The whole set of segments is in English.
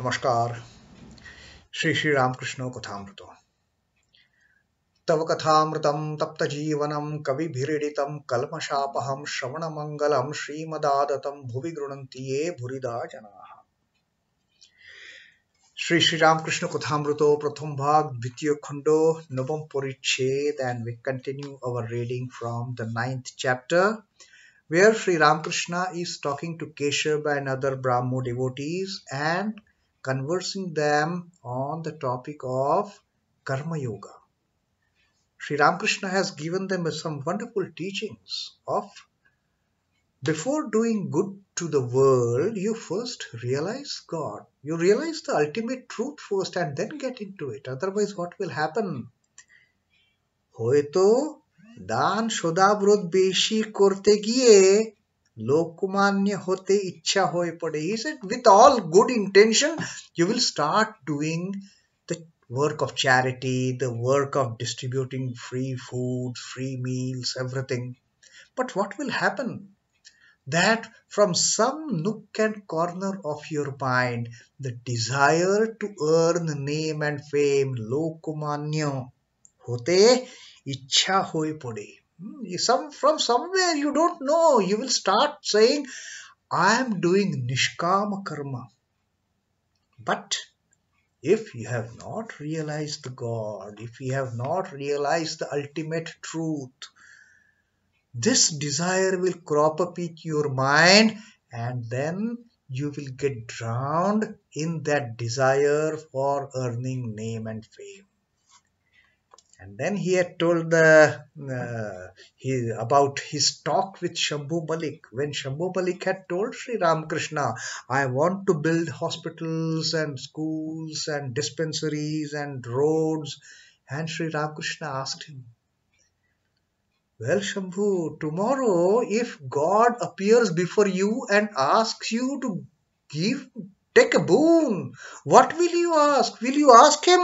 नमस्कार। श्री श्री रामकृष्ण कथामृत। तव कथामृतं तप्तजीवनं कविभिरीडितं कल्मषापहं श्रवणमङ्गलं श्रीमदादतं भुवि गृह्णन्ति ये भूरिदा जनाः। श्री श्री रामकृष्ण कथामृतो प्रथम भाग द्वितीय खंडो नवम परिच्छेद, and we continue our reading from the 9th chapter where Sri Ramakrishna is talking to Keshava and other Brahmo devotees and conversing them on the topic of Karma Yoga. Sri Ramakrishna has given them some wonderful teachings of before doing good to the world, you first realize God. You realize the ultimate truth first and then get into it. Otherwise, what will happen? হয়তো দান সদাব্রত বেশি করতে গিয়ে লোকমান্য হতে ইচ্ছা হয়ে পড়ে. He said, with all good intention, you will start doing the work of charity, the work of distributing free food, free meals, everything. But what will happen? That from some nook and corner of your mind, the desire to earn name and fame, lokomanya, hote ichha hoye pode. From somewhere you don't know, you will start saying, I am doing nishkama karma. But if you have not realized the God, if you have not realized the ultimate truth, this desire will crop up in your mind and then you will get drowned in that desire for earning name and fame. And then he had told about his talk with Shambhu Malik. When Shambhu Malik had told Sri Ramakrishna, I want to build hospitals and schools and dispensaries and roads. And Sri Ramakrishna asked him, well, Shambhu, tomorrow if God appears before you and asks you to take a boon, what will you ask? Will you ask him,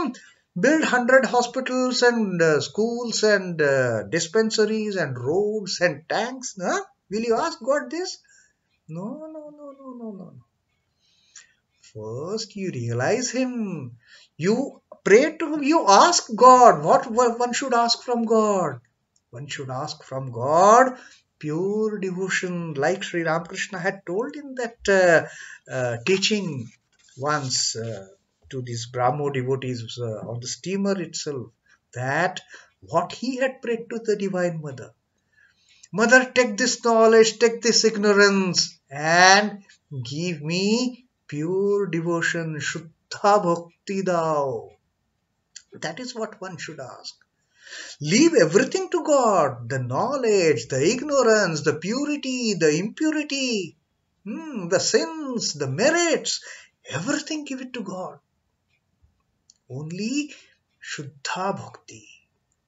build 100 hospitals and schools and dispensaries and roads and tanks? Huh? Will you ask God this? No. First you realize him. You pray to him. You ask God. What one should ask from God? One should ask from God pure devotion, like Sri Ramakrishna had told in that teaching once to these Brahmo devotees on the steamer itself, that what he had prayed to the Divine Mother. Mother, take this knowledge, take this ignorance and give me pure devotion, Shuddha Bhakti Dao. That is what one should ask. Leave everything to God, the knowledge, the ignorance, the purity, the impurity, the sins, the merits, everything give it to God. Only Shuddha Bhakti,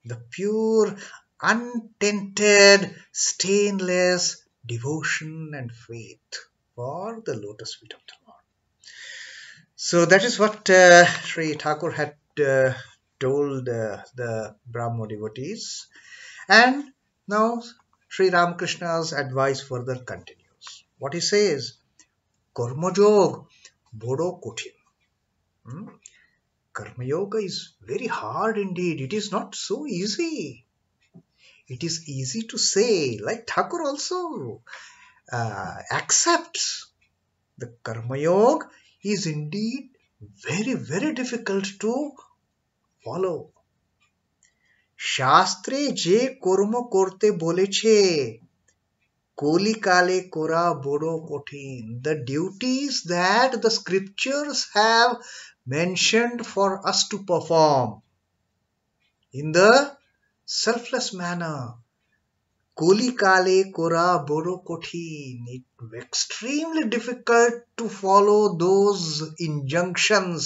the pure, untainted, stainless devotion and faith for the lotus feet of the Lord. So that is what Sri Thakur had told the Brahmo devotees. And now Sri Ramakrishna's advice further continues. What he says, Karma Yoga bodo kothin. Karma Yoga is very hard indeed. It is not so easy. It is easy to say, like Thakur also accepts. The Karma Yoga is indeed very, very difficult to follow. শাস্ত্রে যে কর্ম করতে বলেছে কলিকালে করা বড় কঠিন. The duties that the scriptures have mentioned for us to perform in the selfless manner, কলিকালে করা বড় কঠিন. It's extremely difficult to follow those injunctions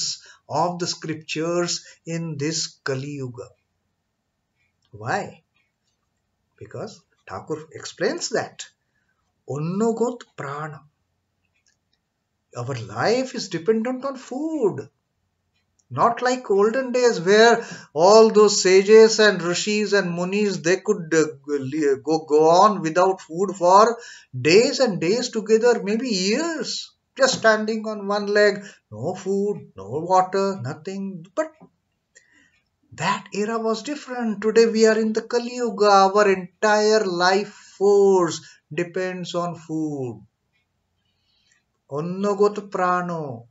of the scriptures in this Kali Yuga. Why? Because Thakur explains that Onnogot Prana. Our life is dependent on food. Not like olden days where all those sages and rishis and munis, they could go on without food for days and days together, maybe years. just standing on one leg, no food, no water, nothing. But that era was different. Today we are in the Kali Yuga. Our entire life force depends on food. Onnogot prano,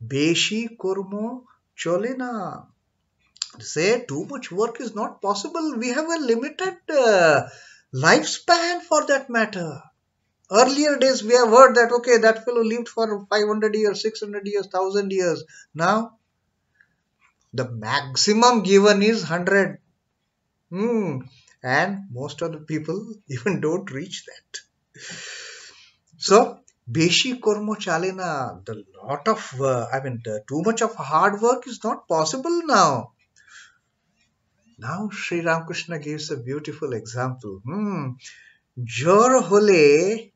beshi kurmo cholena. Say too much work is not possible. We have a limited lifespan for that matter. Earlier days we have heard that okay, that fellow lived for 500 years, 600 years, 1000 years. Now the maximum given is 100. And most of the people even don't reach that. So, Beshi Kormo Chalena, the lot of, too much of hard work is not possible now. Now, Sri Ramakrishna gives a beautiful example. Jor hole,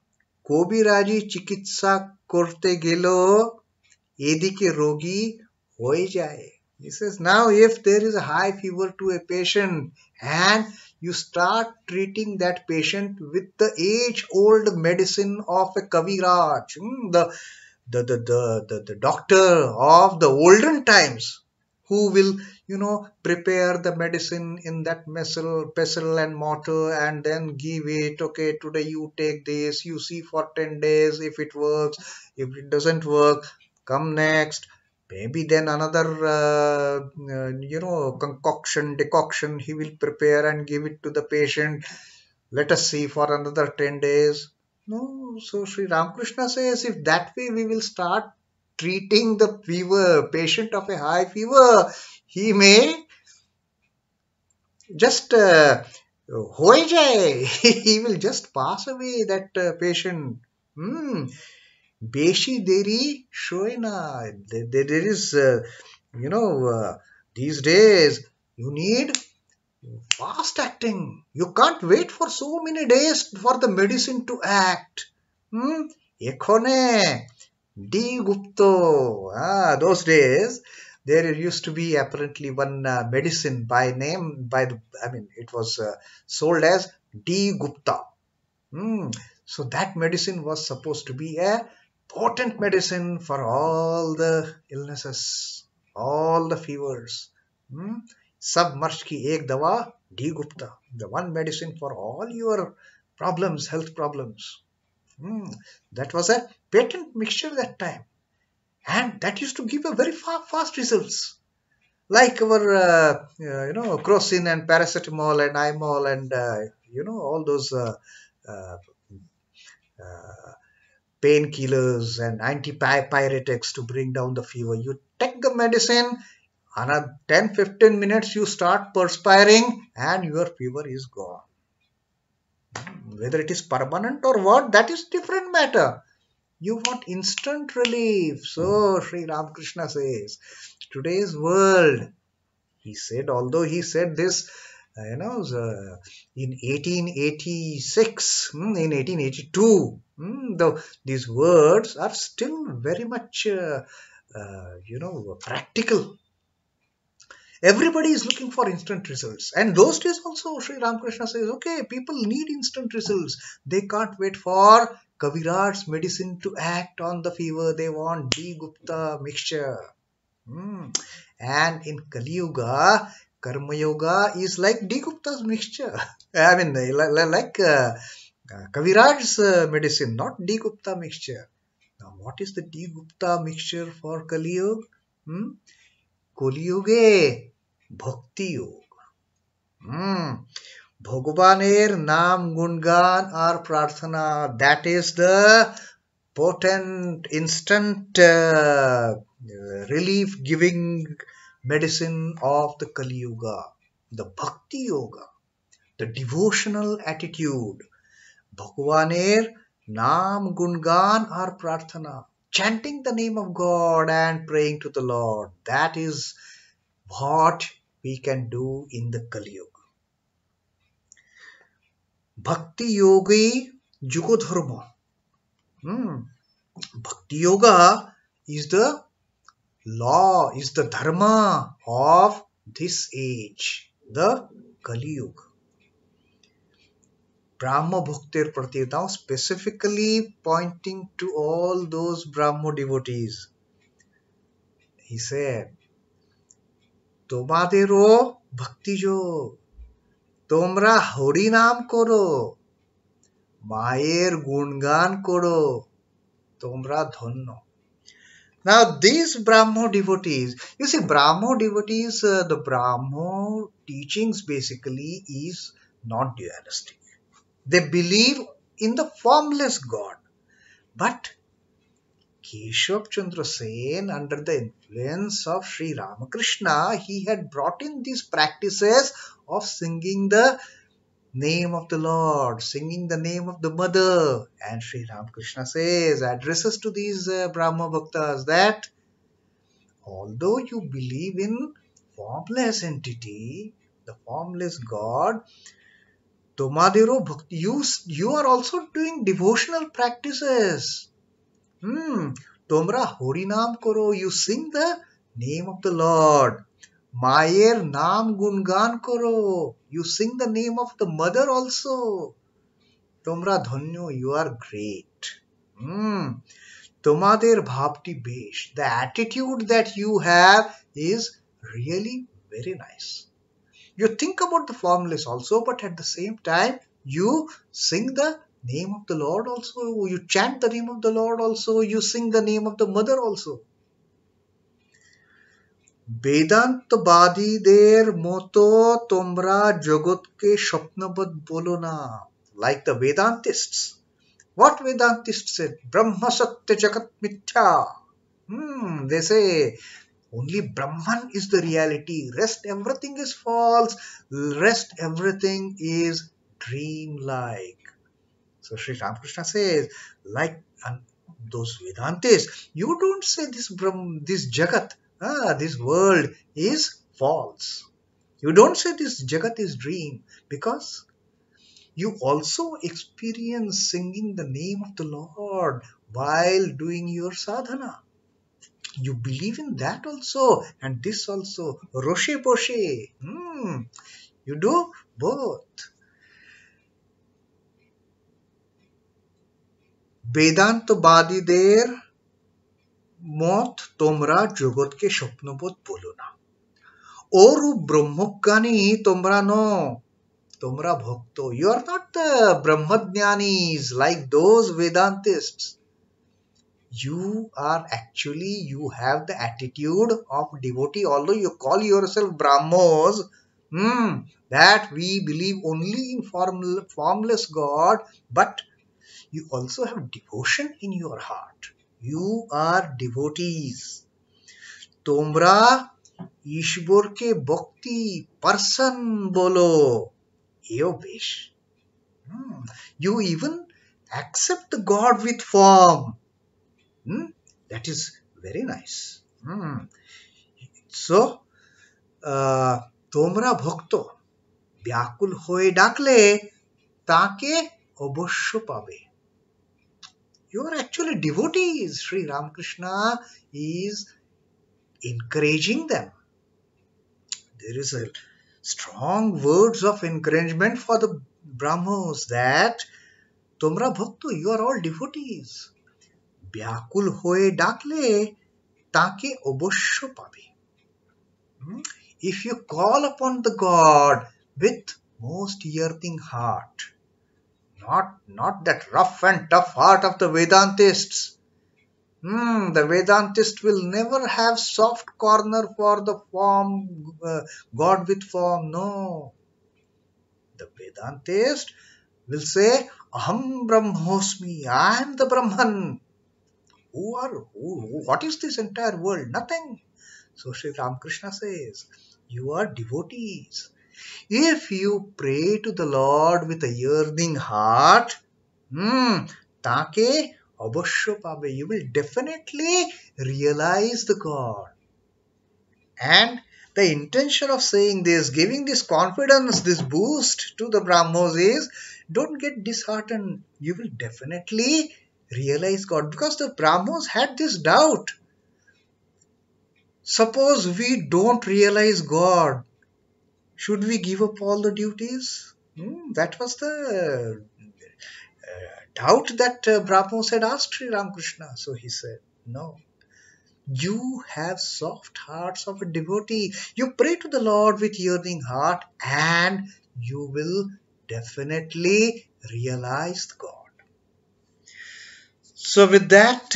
Kobiraji Chikitsa korte gelo, edike rogi hoye jaye. He says, now if there is a high fever to a patient and you start treating that patient with the age-old medicine of a Kaviraj, the doctor of the olden times, who will, prepare the medicine in that pestle and mortar and then give it. Okay, today you take this, you see for 10 days if it works. If it doesn't work, come next. Maybe then another, decoction he will prepare and give it to the patient. Let us see for another 10 days. No, so Sri Ramakrishna says if that way we will start treating the patient of a high fever, he may just hoye jaye. He will just pass away, that patient. Beshi deri shoina. There is, these days you need fast acting. You can't wait for so many days for the medicine to act. Ekhone, D. Gupto. Those days there used to be apparently one medicine it was sold as D. Gupta. So that medicine was supposed to be a potent medicine for all the illnesses, all the fevers. सब मर्ज की एक दवा D Gupta, the one medicine for all your problems, health problems. That was a patent mixture that time, and that used to give a very fast results, like our crocin and paracetamol and imol and all those painkillers and antipyretics to bring down the fever. You take the medicine, another 10-15 minutes you start perspiring and your fever is gone. Whether it is permanent or what, that is different matter. You want instant relief. So Sri Ramakrishna says, today's world, he said, although he said this in 1886, in 1882, these words are still very much practical. Everybody is looking for instant results. And those days also, Sri Ramakrishna says, okay, people need instant results. They can't wait for Kaviraj's medicine to act on the fever. They want D. Gupta mixture. And in Kali Yuga, Karma Yoga is like D. Gupta's mixture. Like Kaviraj's medicine, not D. Gupta mixture. Now, what is the D. Gupta mixture for Kali Yuga? Kali Yuge Bhakti Yoga. Bhagabaner Nam Gungan or Prarthana. That is the potent, instant relief giving medicine of the Kali Yuga. The Bhakti Yoga. The devotional attitude. Bhagabaner Nam Gungan or Prarthana. Chanting the name of God and praying to the Lord. That is what we can do in the Kali Yuga. Bhakti Yogi Jugodharma. Bhakti Yoga is the law, is the dharma of this age, the Kali Yuga. Brahma Bhaktir Prati, now specifically pointing to all those Brahmo devotees. He said, তোমাদেরও ভক্তি যোগ, তোমরা হরি নাম করো, মায়ের গুণগান করো, তোমরা ধন্য. Now these Brahmo devotees, you see, Brahmo devotees, the Brahmo teachings basically is not dualistic. They believe in the formless God. But Keshav Chandra Sen, under the influence of Sri Ramakrishna, he had brought in these practices of singing the name of the Lord, singing the name of the mother. And Sri Ramakrishna says, addresses to these Brahma Bhaktas, that although you believe in formless entity, the formless God, Tomadero Bhakti, you are also doing devotional practices. Tomra Horinam Koro, you sing the name of the Lord. Mayer Nam Gungan Koro, you sing the name of the mother also. Tomra Dhanyo, you are great. Tomader Bhapti Besh, the attitude that you have is really very nice. You think about the formless also, but at the same time, you sing the name of the Lord also. You chant the name of the Lord also. You sing the name of the mother also. বেদান্তবাদীদের মতো তোমরা জগৎকে স্বপ্নবৎ বলো না. Like the Vedantists. What Vedantists said? Brahma Satya Jagat Mithya. They say only Brahman is the reality. Rest everything is false. Rest everything is dream-like. So Sri Ramakrishna says, like those Vedantists, you don't say this Jagat, this world is false. You don't say this Jagat is dream, because you also experience singing the name of the Lord while doing your sadhana. You believe in that also and this also. Roshe Poshe. You do both. বেদান্তবাদীদের মত তোমরা জগৎকে স্বপ্নবোধ বলো না. অরূপ ব্রহ্মজ্ঞানী তোমরা ন, তোমরা ভক্ত. You are not the Brahmajnanis like those Vedantists. You are actually, you have the attitude of devotee, although you call yourself Brahmos, that we believe only in formless God, but you also have devotion in your heart. You are devotees. তোমরা ঈশ্বরকে ভক্তি person বলো, এও বেশ. You even accept the God with form. That is very nice. So, তোমরা ভক্ত, ব্যাকুল হয়ে ডাকলে তাকে অবশ্য পাবে. You are actually devotees. Sri Ramakrishna is encouraging them. There is a strong words of encouragement for the Brahmos that Tomra Bhakto, you are all devotees. Byakul hoye dakle take obosho pabe. If you call upon the God with most yearning heart, not that rough and tough heart of the Vedantists. The Vedantist will never have soft corner for the form, God with form. No. The Vedantist will say, Aham Brahmosmi, I am the Brahman. What is this entire world? Nothing. So Sri Ramakrishna says, you are devotees. If you pray to the Lord with a yearning heart, take obosho pabe, you will definitely realize the God. And the intention of saying this, giving this confidence, this boost to the Brahmos is, don't get disheartened. You will definitely realize God, because the Brahmos had this doubt. Suppose we don't realize God, should we give up all the duties? That was the doubt that Brahmos had asked Sri Ramakrishna. So he said, no, you have soft hearts of a devotee. You pray to the Lord with yearning heart, and you will definitely realize God. So with that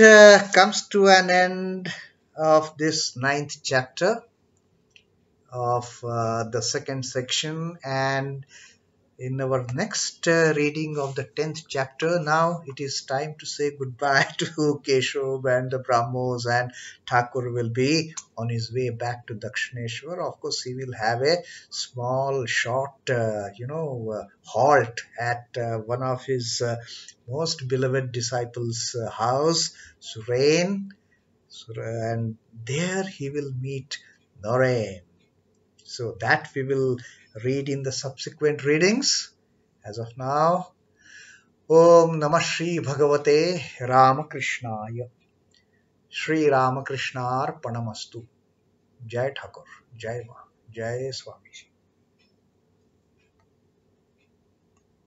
comes to an end of this ninth chapter of the second section, and in our next reading of the 10th chapter, now it is time to say goodbye to Keshav and the Brahmos, and Thakur will be on his way back to Dakshineshwar. Of course, he will have a small, short, halt at one of his most beloved disciples' house, Surain, and there he will meet Naren. So that we will read in the subsequent readings. As of now, Om Namah Shri Bhagavate Ramakrishnaya. Shri Ramakrishnar Panamastu. Jai Thakur. Jai Ma. Jai Swamiji.